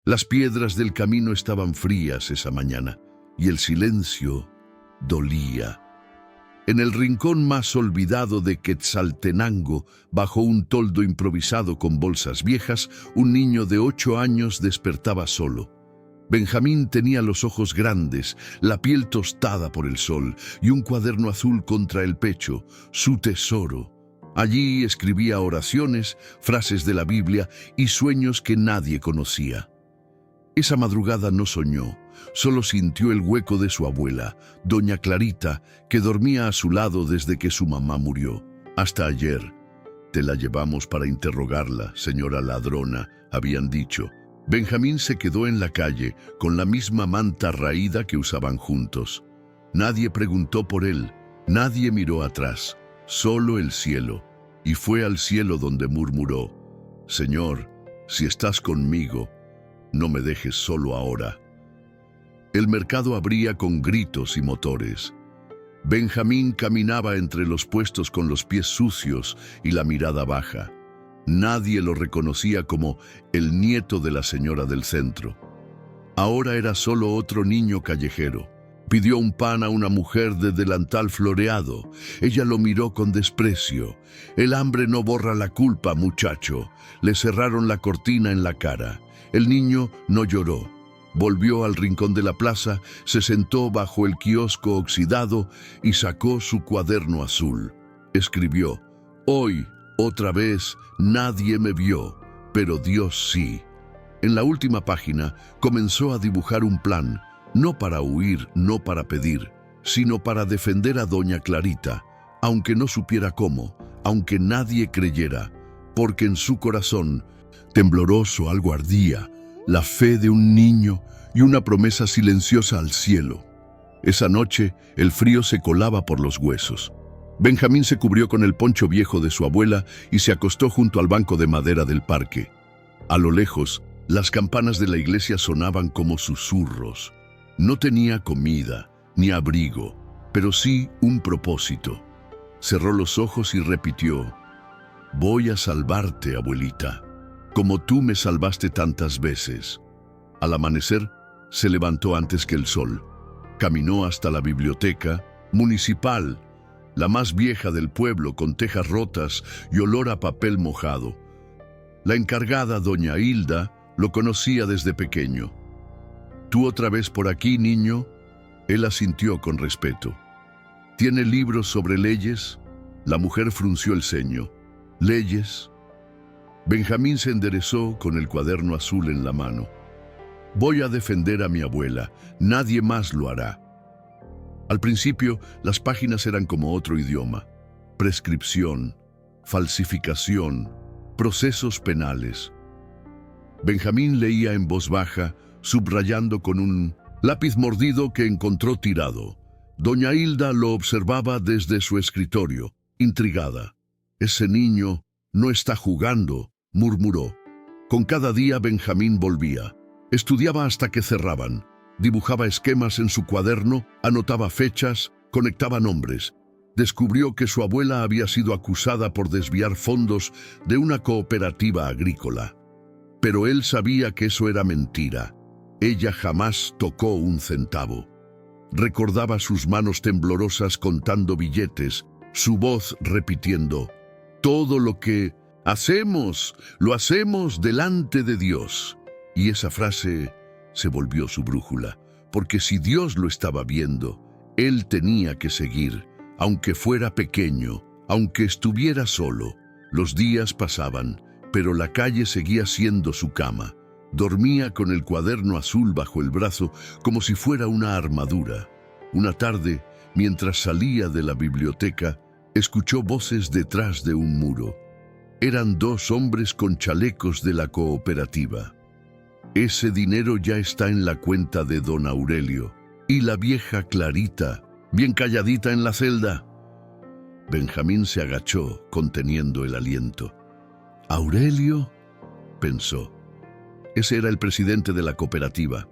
Las piedras del camino estaban frías esa mañana y el silencio dolía. En el rincón más olvidado de Quetzaltenango, bajo un toldo improvisado con bolsas viejas, un niño de 8 años despertaba solo. Benjamín tenía los ojos grandes, la piel tostada por el sol y un cuaderno azul contra el pecho, su tesoro. Allí escribía oraciones, frases de la Biblia y sueños que nadie conocía. Esa madrugada no soñó, solo sintió el hueco de su abuela, doña Clarita, que dormía a su lado desde que su mamá murió. Hasta ayer. Te la llevamos para interrogarla, señora ladrona, habían dicho. Benjamín se quedó en la calle con la misma manta raída que usaban juntos. Nadie preguntó por él, nadie miró atrás, solo el cielo. Y fue al cielo donde murmuró: Señor, si estás conmigo, no me dejes solo ahora. El mercado abría con gritos y motores. Benjamín caminaba entre los puestos con los pies sucios y la mirada baja. Nadie lo reconocía como el nieto de la señora del centro. Ahora era solo otro niño callejero. Pidió un pan a una mujer de delantal floreado. Ella lo miró con desprecio. El hambre no borra la culpa, muchacho. Le cerraron la cortina en la cara. El niño no lloró. Volvió al rincón de la plaza, se sentó bajo el kiosco oxidado y sacó su cuaderno azul. Escribió: Hoy, otra vez, nadie me vio, pero Dios sí. En la última página comenzó a dibujar un plan, no para huir, no para pedir, sino para defender a doña Clarita, aunque no supiera cómo, aunque nadie creyera, porque en su corazón tembloroso algo ardía, la fe de un niño y una promesa silenciosa al cielo. Esa noche el frío se colaba por los huesos. Benjamín se cubrió con el poncho viejo de su abuela y se acostó junto al banco de madera del parque. A lo lejos, las campanas de la iglesia sonaban como susurros. No tenía comida ni abrigo, pero sí un propósito. Cerró los ojos y repitió: Voy a salvarte, abuelita, como tú me salvaste tantas veces. Al amanecer, se levantó antes que el sol. Caminó hasta la biblioteca municipal, la más vieja del pueblo, con tejas rotas y olor a papel mojado. La encargada, doña Hilda, lo conocía desde pequeño. ¿Tú otra vez por aquí, niño? Él asintió con respeto. ¿Tiene libros sobre leyes? La mujer frunció el ceño. ¿Leyes? Benjamín se enderezó con el cuaderno azul en la mano. Voy a defender a mi abuela, nadie más lo hará. Al principio, las páginas eran como otro idioma: prescripción, falsificación, procesos penales. Benjamín leía en voz baja, subrayando con un lápiz mordido que encontró tirado. Doña Hilda lo observaba desde su escritorio, intrigada. Ese niño no está jugando, murmuró. Con cada día Benjamín volvía. Estudiaba hasta que cerraban. Dibujaba esquemas en su cuaderno, anotaba fechas, conectaba nombres. Descubrió que su abuela había sido acusada por desviar fondos de una cooperativa agrícola. Pero él sabía que eso era mentira. Ella jamás tocó un centavo. Recordaba sus manos temblorosas contando billetes, su voz repitiendo: Todo lo que hacemos, lo hacemos delante de Dios. Y esa frase se volvió su brújula, porque si Dios lo estaba viendo, él tenía que seguir, aunque fuera pequeño, aunque estuviera solo. Los días pasaban, pero la calle seguía siendo su cama. Dormía con el cuaderno azul bajo el brazo como si fuera una armadura. Una tarde, mientras salía de la biblioteca, escuchó voces detrás de un muro. Eran 2 hombres con chalecos de la cooperativa. Ese dinero ya está en la cuenta de don Aurelio. Y la vieja Clarita, bien calladita en la celda. Benjamín se agachó, conteniendo el aliento. ¿Aurelio?, pensó. Ese era el presidente de la cooperativa.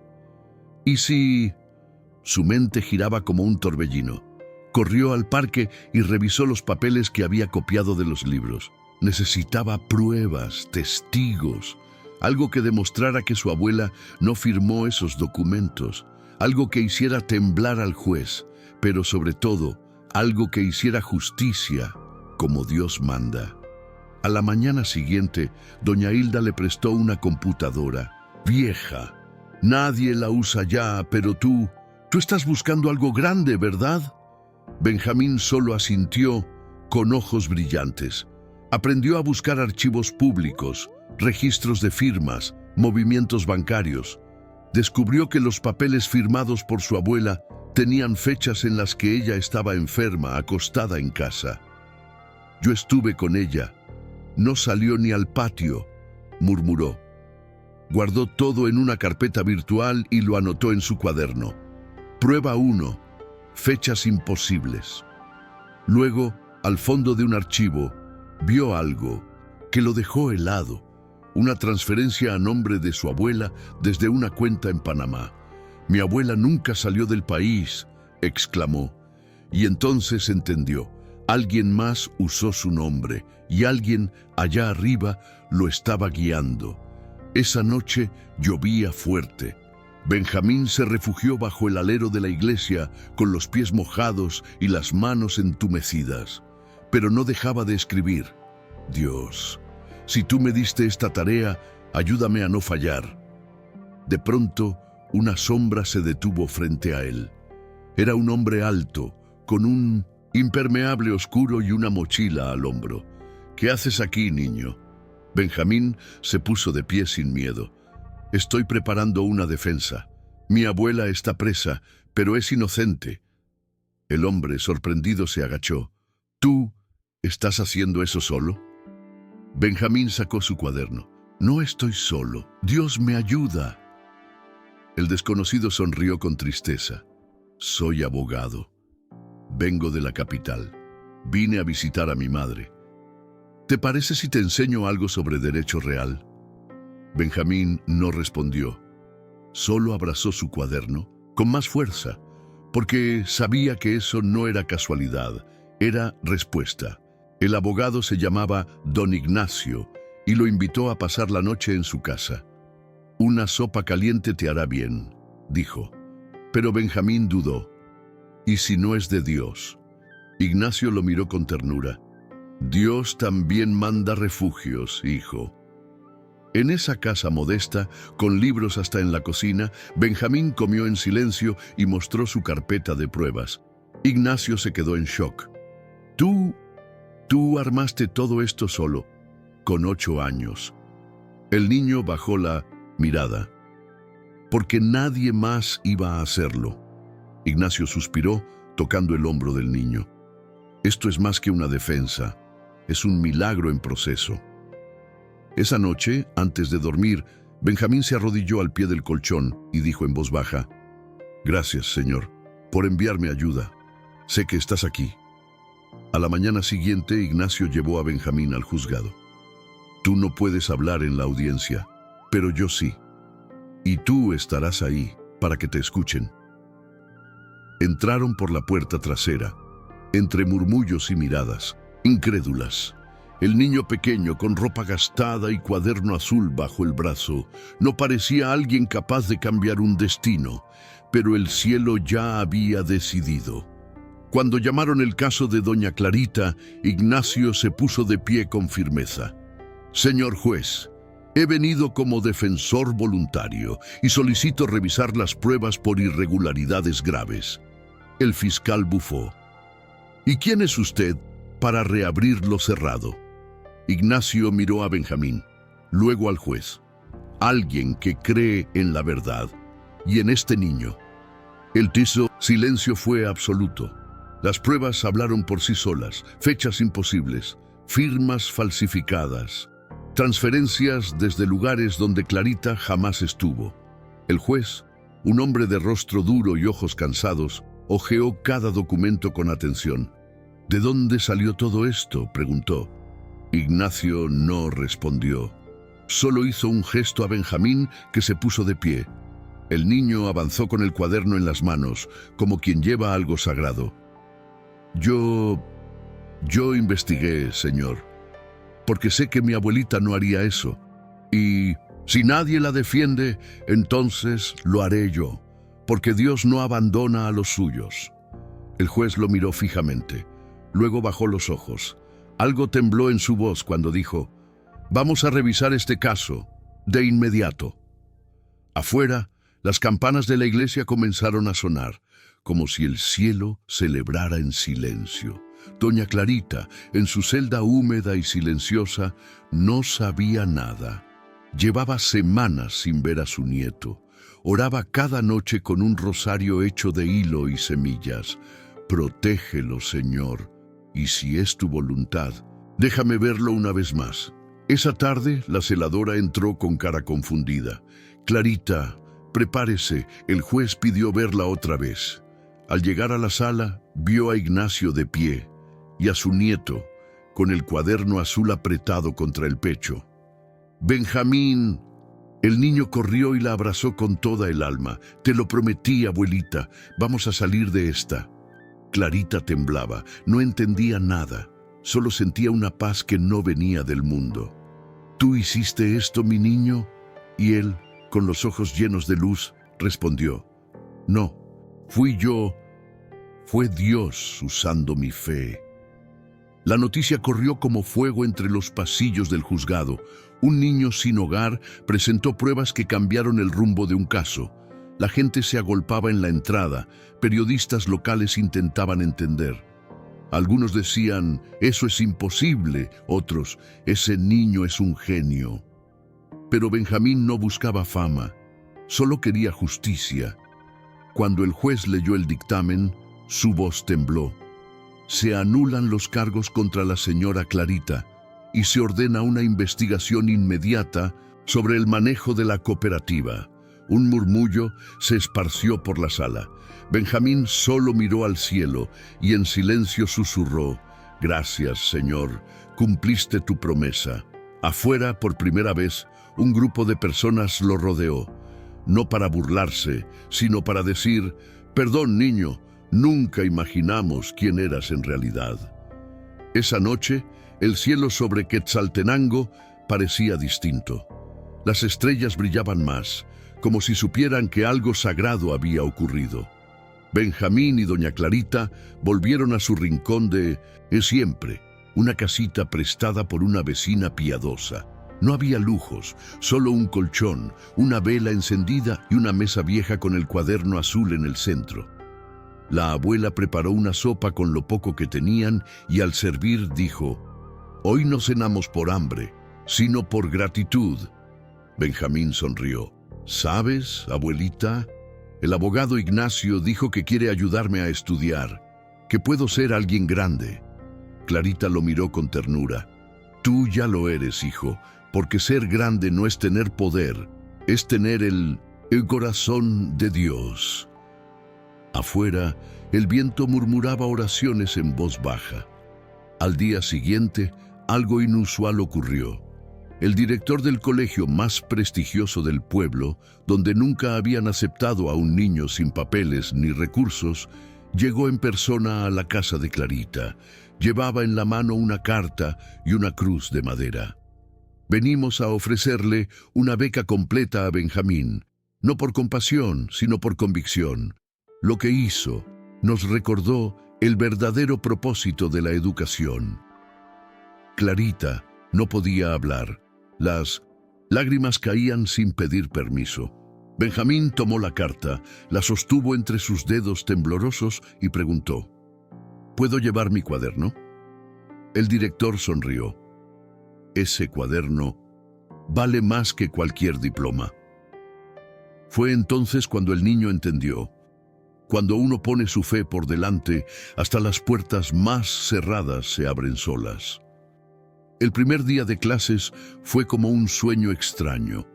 ¿Y si...? Su mente giraba como un torbellino. Corrió al parque y revisó los papeles que había copiado de los libros. Necesitaba pruebas, testigos. algo que demostrara que su abuela no firmó esos documentos, algo que hiciera temblar al juez, pero sobre todo, algo que hiciera justicia como Dios manda. A la mañana siguiente, doña Hilda le prestó una computadora, vieja. Nadie la usa ya, pero tú estás buscando algo grande, ¿verdad? Benjamín solo asintió con ojos brillantes. Aprendió a buscar archivos públicos, registros de firmas, movimientos bancarios. Descubrió que los papeles firmados por su abuela tenían fechas en las que ella estaba enferma, acostada en casa. Yo estuve con ella. No salió ni al patio, murmuró. Guardó todo en una carpeta virtual y lo anotó en su cuaderno. Prueba 1. Fechas imposibles. Luego, al fondo de un archivo, vio algo que lo dejó helado. Una transferencia a nombre de su abuela desde una cuenta en Panamá. «Mi abuela nunca salió del país», exclamó. Y entonces entendió. Alguien más usó su nombre y alguien allá arriba lo estaba guiando. Esa noche llovía fuerte. Benjamín se refugió bajo el alero de la iglesia con los pies mojados y las manos entumecidas. Pero no dejaba de escribir. «Dios, si tú me diste esta tarea, ayúdame a no fallar». De pronto, una sombra se detuvo frente a él. Era un hombre alto, con un impermeable oscuro y una mochila al hombro. «¿Qué haces aquí, niño?» Benjamín se puso de pie sin miedo. «Estoy preparando una defensa. Mi abuela está presa, pero es inocente». El hombre, sorprendido, se agachó. «¿Tú estás haciendo eso solo?» Benjamín sacó su cuaderno. «No estoy solo. Dios me ayuda». El desconocido sonrió con tristeza. «Soy abogado. Vengo de la capital. Vine a visitar a mi madre. ¿Te parece si te enseño algo sobre derecho real?» Benjamín no respondió. Solo abrazó su cuaderno con más fuerza, porque sabía que eso no era casualidad, era respuesta. El abogado se llamaba Don Ignacio y lo invitó a pasar la noche en su casa. «Una sopa caliente te hará bien», dijo. Pero Benjamín dudó. «¿Y si no es de Dios?» Ignacio lo miró con ternura. «Dios también manda refugios, hijo». En esa casa modesta, con libros hasta en la cocina, Benjamín comió en silencio y mostró su carpeta de pruebas. Ignacio se quedó en shock. Tú armaste todo esto solo, con 8 años». El niño bajó la mirada. «Porque nadie más iba a hacerlo». Ignacio suspiró, tocando el hombro del niño. «Esto es más que una defensa, es un milagro en proceso». Esa noche, antes de dormir, Benjamín se arrodilló al pie del colchón y dijo en voz baja: «Gracias, Señor, por enviarme ayuda. Sé que estás aquí». A la mañana siguiente, Ignacio llevó a Benjamín al juzgado. «Tú no puedes hablar en la audiencia, pero yo sí. Y tú estarás ahí para que te escuchen». Entraron por la puerta trasera, entre murmullos y miradas, incrédulas. El niño pequeño, con ropa gastada y cuaderno azul bajo el brazo, no parecía alguien capaz de cambiar un destino, pero el cielo ya había decidido. Cuando llamaron el caso de doña Clarita, Ignacio se puso de pie con firmeza. «Señor juez, he venido como defensor voluntario y solicito revisar las pruebas por irregularidades graves». El fiscal bufó. «¿Y quién es usted para reabrir lo cerrado?» Ignacio miró a Benjamín, luego al juez. «Alguien que cree en la verdad y en este niño». El silencio fue absoluto. Las pruebas hablaron por sí solas, fechas imposibles, firmas falsificadas, transferencias desde lugares donde Clarita jamás estuvo. El juez, un hombre de rostro duro y ojos cansados, hojeó cada documento con atención. «¿De dónde salió todo esto?», preguntó. Ignacio no respondió. Solo hizo un gesto a Benjamín, que se puso de pie. El niño avanzó con el cuaderno en las manos, como quien lleva algo sagrado. Yo investigué, señor, porque sé que mi abuelita no haría eso. Y Si nadie la defiende, entonces lo haré yo, porque Dios no abandona a los suyos. El juez lo miró fijamente. Luego bajó los ojos. Algo tembló en su voz cuando dijo: «Vamos a revisar este caso de inmediato». Afuera, las campanas de la iglesia comenzaron a sonar, como si el cielo celebrara en silencio. Doña Clarita, en su celda húmeda y silenciosa, no sabía nada. Llevaba semanas sin ver a su nieto. Oraba cada noche con un rosario hecho de hilo y semillas. «Protégelo, Señor, y si es tu voluntad, déjame verlo una vez más». Esa tarde, la celadora entró con cara confundida. «Clarita, prepárese», el juez pidió verla otra vez. Al llegar a la sala, vio a Ignacio de pie y a su nieto, con el cuaderno azul apretado contra el pecho. «Benjamín». El niño corrió y la abrazó con toda el alma. «Te lo prometí, abuelita, vamos a salir de esta». Clarita temblaba, no entendía nada, solo sentía una paz que no venía del mundo. «¿Tú hiciste esto, mi niño?» Y él, con los ojos llenos de luz, respondió: «No, fui yo, fue Dios usando mi fe». La noticia corrió como fuego entre los pasillos del juzgado. Un niño sin hogar presentó pruebas que cambiaron el rumbo de un caso. La gente se agolpaba en la entrada. Periodistas locales intentaban entender. Algunos decían: «Eso es imposible», otros: «Ese niño es un genio». Pero Benjamín no buscaba fama, solo quería justicia. Cuando el juez leyó el dictamen, su voz tembló. Se anulan los cargos contra la señora Clarita y se ordena una investigación inmediata sobre el manejo de la cooperativa. Un murmullo se esparció por la sala. Benjamín solo miró al cielo y en silencio susurró: «Gracias, Señor, cumpliste tu promesa». Afuera, por primera vez, un grupo de personas lo rodeó, no para burlarse, sino para decir: «Perdón, niño, nunca imaginamos quién eras en realidad». Esa noche, el cielo sobre Quetzaltenango parecía distinto. Las estrellas brillaban más, como si supieran que algo sagrado había ocurrido. Benjamín y doña Clarita volvieron a su rincón de siempre, una casita prestada por una vecina piadosa. No había lujos, solo un colchón, una vela encendida y una mesa vieja con el cuaderno azul en el centro. La abuela preparó una sopa con lo poco que tenían y al servir dijo: «Hoy no cenamos por hambre, sino por gratitud». Benjamín sonrió. «¿Sabes, abuelita? El abogado Ignacio dijo que quiere ayudarme a estudiar, que puedo ser alguien grande». Clarita lo miró con ternura. «Tú ya lo eres, hijo, porque ser grande no es tener poder, es tener el corazón de Dios». Afuera, el viento murmuraba oraciones en voz baja. Al día siguiente, algo inusual ocurrió. El director del colegio más prestigioso del pueblo, donde nunca habían aceptado a un niño sin papeles ni recursos, llegó en persona a la casa de Clarita. Llevaba en la mano una carta y una cruz de madera. «Venimos a ofrecerle una beca completa a Benjamín, no por compasión, sino por convicción. Lo que hizo nos recordó el verdadero propósito de la educación». Clarita no podía hablar. Las lágrimas caían sin pedir permiso. Benjamín tomó la carta, la sostuvo entre sus dedos temblorosos y preguntó: «¿Puedo llevar mi cuaderno?». El director sonrió. «Ese cuaderno vale más que cualquier diploma». Fue entonces cuando el niño entendió. Cuando uno pone su fe por delante, hasta las puertas más cerradas se abren solas. El primer día de clases fue como un sueño extraño.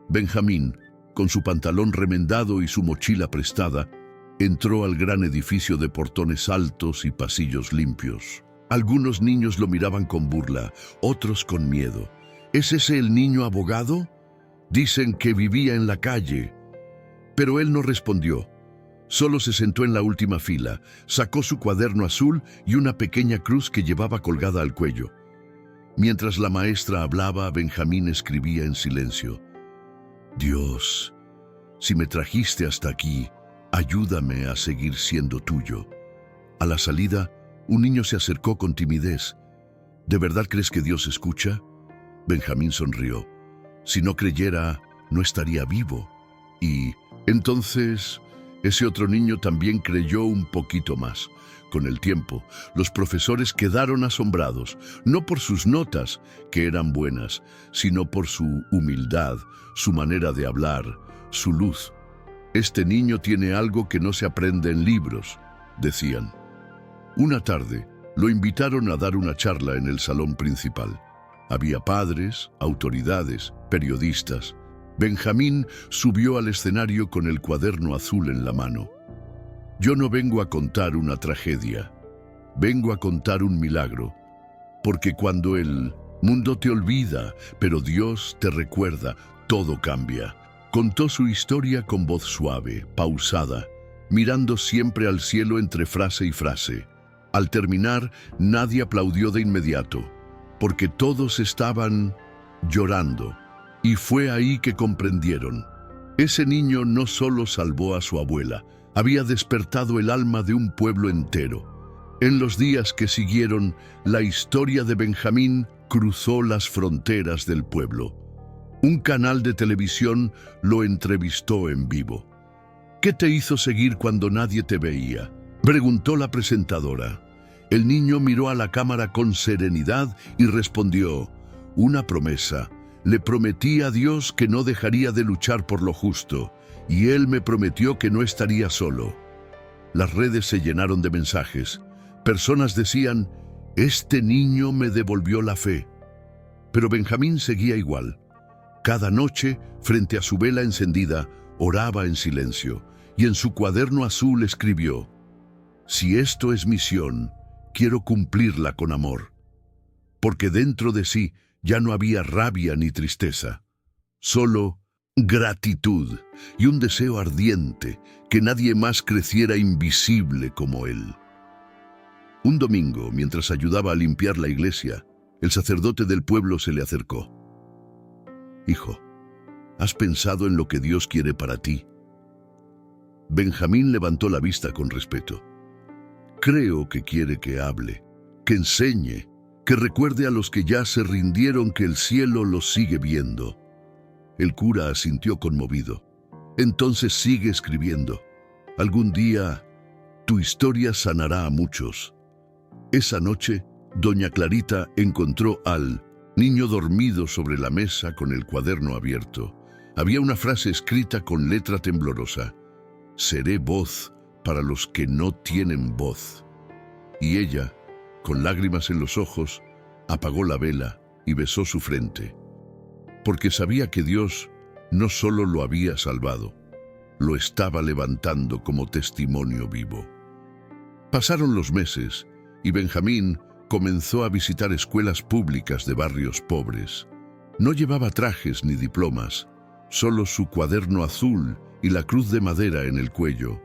Benjamín, con su pantalón remendado y su mochila prestada, entró al gran edificio de portones altos y pasillos limpios. Algunos niños lo miraban con burla, otros con miedo. ¿Es ese el niño abogado? Dicen que vivía en la calle. Pero él no respondió. Solo se sentó en la última fila, sacó su cuaderno azul y una pequeña cruz que llevaba colgada al cuello. Mientras la maestra hablaba, Benjamín escribía en silencio. Dios, si me trajiste hasta aquí, ayúdame a seguir siendo tuyo. A la salida, un niño se acercó con timidez. ¿De verdad crees que Dios escucha? Benjamín sonrió. Si no creyera, no estaría vivo. Y entonces, ese otro niño también creyó un poquito más. Con el tiempo, los profesores quedaron asombrados, no por sus notas, que eran buenas, sino por su humildad, su manera de hablar, su luz. Este niño tiene algo que no se aprende en libros, decían. Una tarde, lo invitaron a dar una charla en el salón principal. Había padres, autoridades, periodistas. Benjamín subió al escenario con el cuaderno azul en la mano. Yo no vengo a contar una tragedia, vengo a contar un milagro, porque cuando el mundo te olvida, pero Dios te recuerda, todo cambia. Contó su historia con voz suave, pausada, mirando siempre al cielo entre frase y frase. Al terminar, nadie aplaudió de inmediato, porque todos estaban llorando, y fue ahí que comprendieron. Ese niño no solo salvó a su abuela, había despertado el alma de un pueblo entero. En los días que siguieron, la historia de Benjamín cruzó las fronteras del pueblo. Un canal de televisión lo entrevistó en vivo. ¿Qué te hizo seguir cuando nadie te veía?, preguntó la presentadora. El niño miró a la cámara con serenidad y respondió: una promesa. Le prometí a Dios que no dejaría de luchar por lo justo, y Él me prometió que no estaría solo. Las redes se llenaron de mensajes. Personas decían: este niño me devolvió la fe. Pero Benjamín seguía igual. Cada noche, frente a su vela encendida, oraba en silencio, y en su cuaderno azul escribió: si esto es misión, quiero cumplirla con amor. Porque dentro de sí ya no había rabia ni tristeza, solo gratitud y un deseo ardiente que nadie más creciera invisible como él. Un domingo, mientras ayudaba a limpiar la iglesia, el sacerdote del pueblo se le acercó. Hijo, ¿has pensado en lo que Dios quiere para ti? Benjamín levantó la vista con respeto. Creo que quiere que hable, que enseñe, que recuerde a los que ya se rindieron que el cielo los sigue viendo. El cura asintió conmovido. Entonces sigue escribiendo. Algún día tu historia sanará a muchos. Esa noche, doña Clarita encontró al niño dormido sobre la mesa con el cuaderno abierto. Había una frase escrita con letra temblorosa: seré voz para los que no tienen voz. Y ella, con lágrimas en los ojos, apagó la vela y besó su frente, porque sabía que Dios no solo lo había salvado, lo estaba levantando como testimonio vivo. Pasaron los meses y Benjamín comenzó a visitar escuelas públicas de barrios pobres. No llevaba trajes ni diplomas, solo su cuaderno azul y la cruz de madera en el cuello.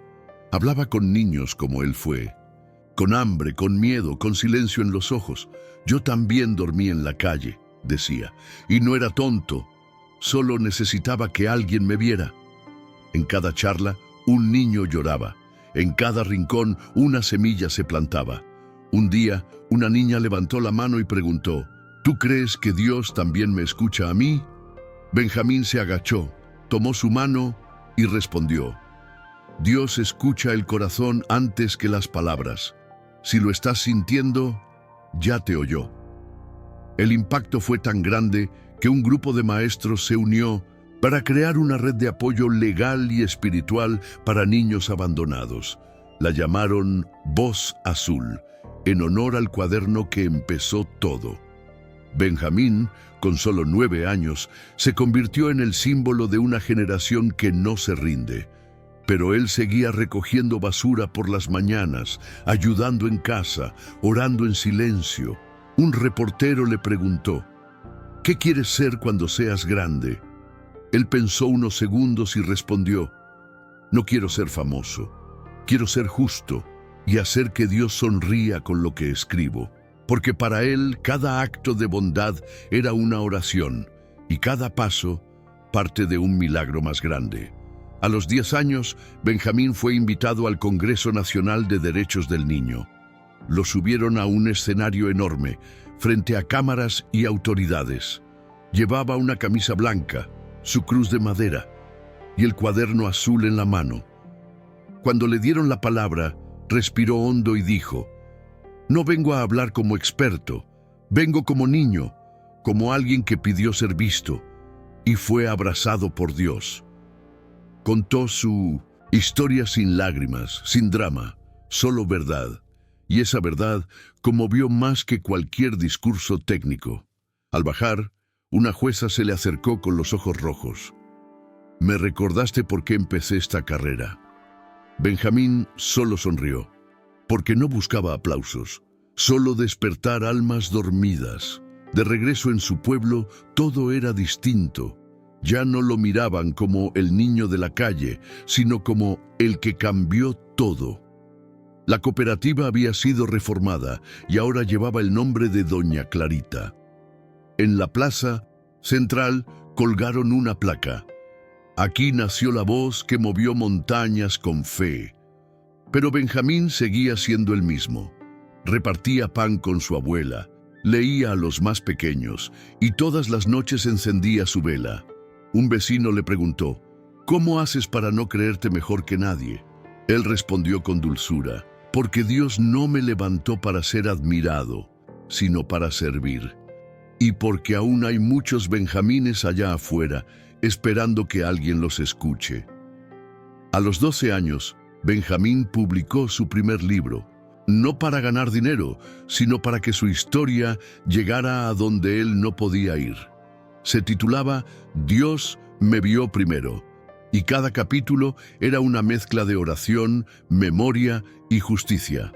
Hablaba con niños como él fue, con hambre, con miedo, con silencio en los ojos. Yo también dormí en la calle, decía, y no era tonto, solo necesitaba que alguien me viera. En cada charla, un niño lloraba, en cada rincón una semilla se plantaba. Un día, una niña levantó la mano y preguntó: ¿tú crees que Dios también me escucha a mí? Benjamín se agachó, tomó su mano y respondió: Dios escucha el corazón antes que las palabras. Si lo estás sintiendo, ya te oyó. El impacto fue tan grande que un grupo de maestros se unió para crear una red de apoyo legal y espiritual para niños abandonados. La llamaron Voz Azul, en honor al cuaderno que empezó todo. Benjamín, con solo 9 años, se convirtió en el símbolo de una generación que no se rinde. Pero él seguía recogiendo basura por las mañanas, ayudando en casa, orando en silencio. Un reportero le preguntó: ¿qué quieres ser cuando seas grande? Él pensó unos segundos y respondió: no quiero ser famoso, quiero ser justo y hacer que Dios sonría con lo que escribo. Porque para él cada acto de bondad era una oración y cada paso parte de un milagro más grande. A los 10 años, Benjamín fue invitado al Congreso Nacional de Derechos del Niño. Lo subieron a un escenario enorme, frente a cámaras y autoridades. Llevaba una camisa blanca, su cruz de madera y el cuaderno azul en la mano. Cuando le dieron la palabra, respiró hondo y dijo: «No vengo a hablar como experto, vengo como niño, como alguien que pidió ser visto y fue abrazado por Dios». Contó su historia sin lágrimas, sin drama, solo verdad. Y esa verdad conmovió más que cualquier discurso técnico. Al bajar, una jueza se le acercó con los ojos rojos. «Me recordaste por qué empecé esta carrera». Benjamín solo sonrió, porque no buscaba aplausos, solo despertar almas dormidas. De regreso en su pueblo, todo era distinto. Ya no lo miraban como el niño de la calle, sino como el que cambió todo. La cooperativa había sido reformada y ahora llevaba el nombre de Doña Clarita. En la plaza central colgaron una placa: «Aquí nació la voz que movió montañas con fe». Pero Benjamín seguía siendo el mismo. Repartía pan con su abuela, leía a los más pequeños y todas las noches encendía su vela. Un vecino le preguntó: «¿Cómo haces para no creerte mejor que nadie?». Él respondió con dulzura: «Porque Dios no me levantó para ser admirado, sino para servir. Y porque aún hay muchos Benjamines allá afuera, esperando que alguien los escuche». A los 12 años, Benjamín publicó su primer libro, no para ganar dinero, sino para que su historia llegara a donde él no podía ir. Se titulaba «Dios me vio primero», y cada capítulo era una mezcla de oración, memoria y justicia.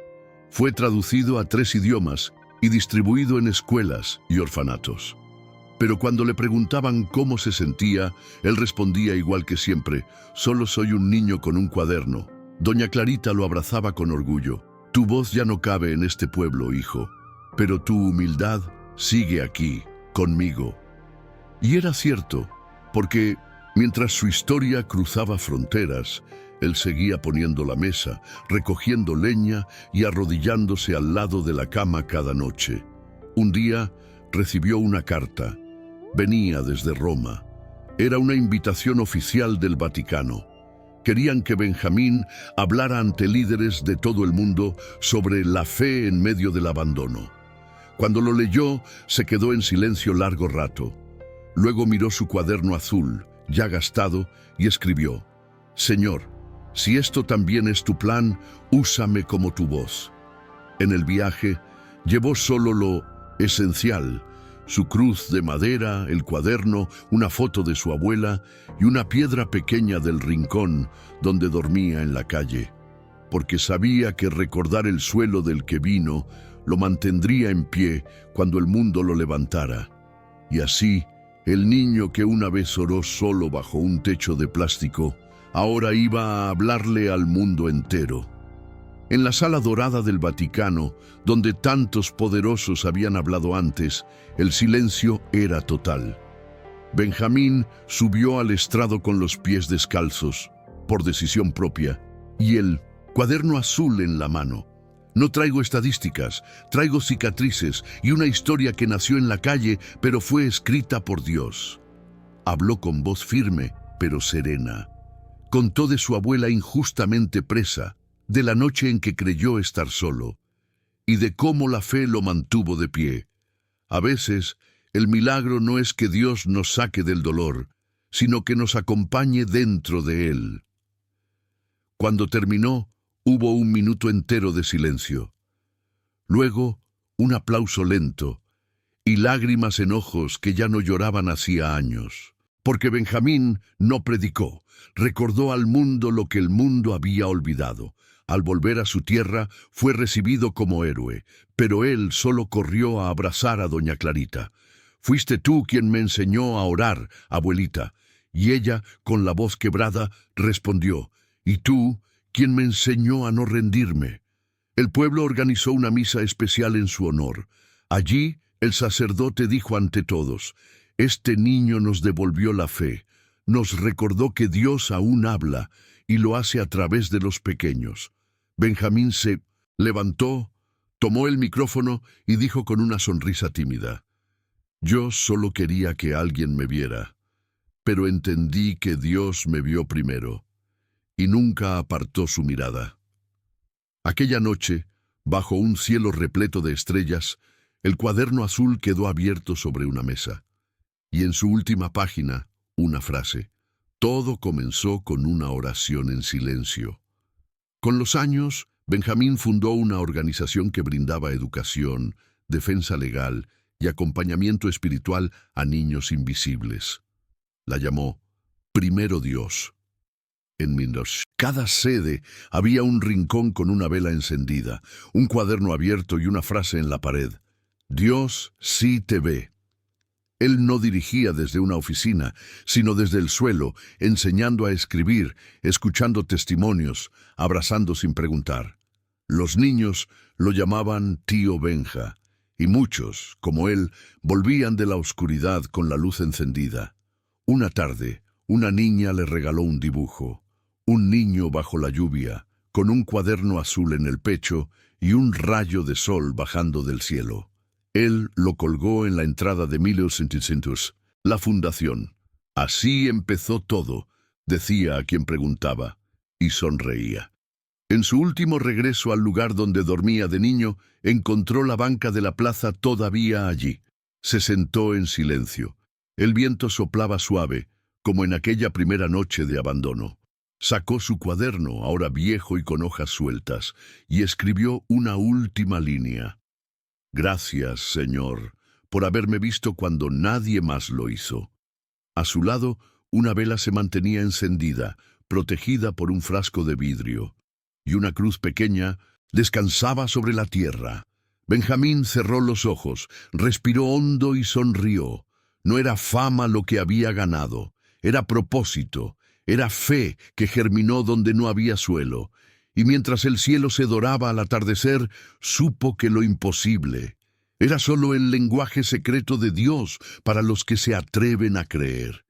Fue traducido a 3 idiomas y distribuido en escuelas y orfanatos. Pero cuando le preguntaban cómo se sentía, él respondía igual que siempre: «Solo soy un niño con un cuaderno». Doña Clarita lo abrazaba con orgullo: «Tu voz ya no cabe en este pueblo, hijo, pero tu humildad sigue aquí, conmigo». Y era cierto, porque mientras su historia cruzaba fronteras, él seguía poniendo la mesa, recogiendo leña y arrodillándose al lado de la cama cada noche. Un día recibió una carta. Venía desde Roma. Era una invitación oficial del Vaticano. Querían que Benjamín hablara ante líderes de todo el mundo sobre la fe en medio del abandono. Cuando lo leyó, se quedó en silencio largo rato. Luego miró su cuaderno azul, ya gastado, y escribió: «Señor, si esto también es tu plan, úsame como tu voz». En el viaje, llevó solo lo esencial: su cruz de madera, el cuaderno, una foto de su abuela y una piedra pequeña del rincón donde dormía en la calle, porque sabía que recordar el suelo del que vino lo mantendría en pie cuando el mundo lo levantara. Y así, el niño que una vez oró solo bajo un techo de plástico, ahora iba a hablarle al mundo entero. En la sala dorada del Vaticano, donde tantos poderosos habían hablado antes, el silencio era total. Benjamín subió al estrado con los pies descalzos, por decisión propia, y el cuaderno azul en la mano. «No traigo estadísticas, traigo cicatrices y una historia que nació en la calle, pero fue escrita por Dios». Habló con voz firme, pero serena. Contó de su abuela injustamente presa, de la noche en que creyó estar solo, y de cómo la fe lo mantuvo de pie. A veces, el milagro no es que Dios nos saque del dolor, sino que nos acompañe dentro de él. Cuando terminó, hubo un minuto entero de silencio. Luego, un aplauso lento y lágrimas en ojos que ya no lloraban hacía años. Porque Benjamín no predicó, recordó al mundo lo que el mundo había olvidado. Al volver a su tierra, fue recibido como héroe, pero él solo corrió a abrazar a doña Clarita. «Fuiste tú quien me enseñó a orar, abuelita». Y ella, con la voz quebrada, respondió: «¿Y tú, quien me enseñó a no rendirme?». El pueblo organizó una misa especial en su honor. Allí, el sacerdote dijo ante todos: «Este niño nos devolvió la fe, nos recordó que Dios aún habla y lo hace a través de los pequeños. Benjamín se levantó, tomó el micrófono y dijo con una sonrisa tímida: «Yo solo quería que alguien me viera, pero entendí que Dios me vio primero, y nunca apartó su mirada». Aquella noche, bajo un cielo repleto de estrellas, el cuaderno azul quedó abierto sobre una mesa, y en su última página, una frase: «Todo comenzó con una oración en silencio». Con los años, Benjamín fundó una organización que brindaba educación, defensa legal y acompañamiento espiritual a niños invisibles. La llamó Primero Dios. Cada sede había un rincón con una vela encendida, un cuaderno abierto y una frase en la pared: «Dios sí te ve». Él no dirigía desde una oficina, sino desde el suelo, enseñando a escribir, escuchando testimonios, abrazando sin preguntar. Los niños lo llamaban Tío Benja, y muchos, como él, volvían de la oscuridad con la luz encendida. Una tarde, una niña le regaló un dibujo: un niño bajo la lluvia, con un cuaderno azul en el pecho y un rayo de sol bajando del cielo. Él lo colgó en la entrada de 1900, la fundación. «Así empezó todo», decía a quien preguntaba, y sonreía. En su último regreso al lugar donde dormía de niño, encontró la banca de la plaza todavía allí. Se sentó en silencio. El viento soplaba suave, como en aquella primera noche de abandono. Sacó su cuaderno, ahora viejo y con hojas sueltas, y escribió una última línea: «Gracias, Señor, por haberme visto cuando nadie más lo hizo». A su lado, una vela se mantenía encendida, protegida por un frasco de vidrio, y una cruz pequeña descansaba sobre la tierra. Benjamín cerró los ojos, respiró hondo y sonrió. No era fama lo que había ganado, era propósito, era fe que germinó donde no había suelo. Y mientras el cielo se doraba al atardecer, supo que lo imposible era solo el lenguaje secreto de Dios para los que se atreven a creer.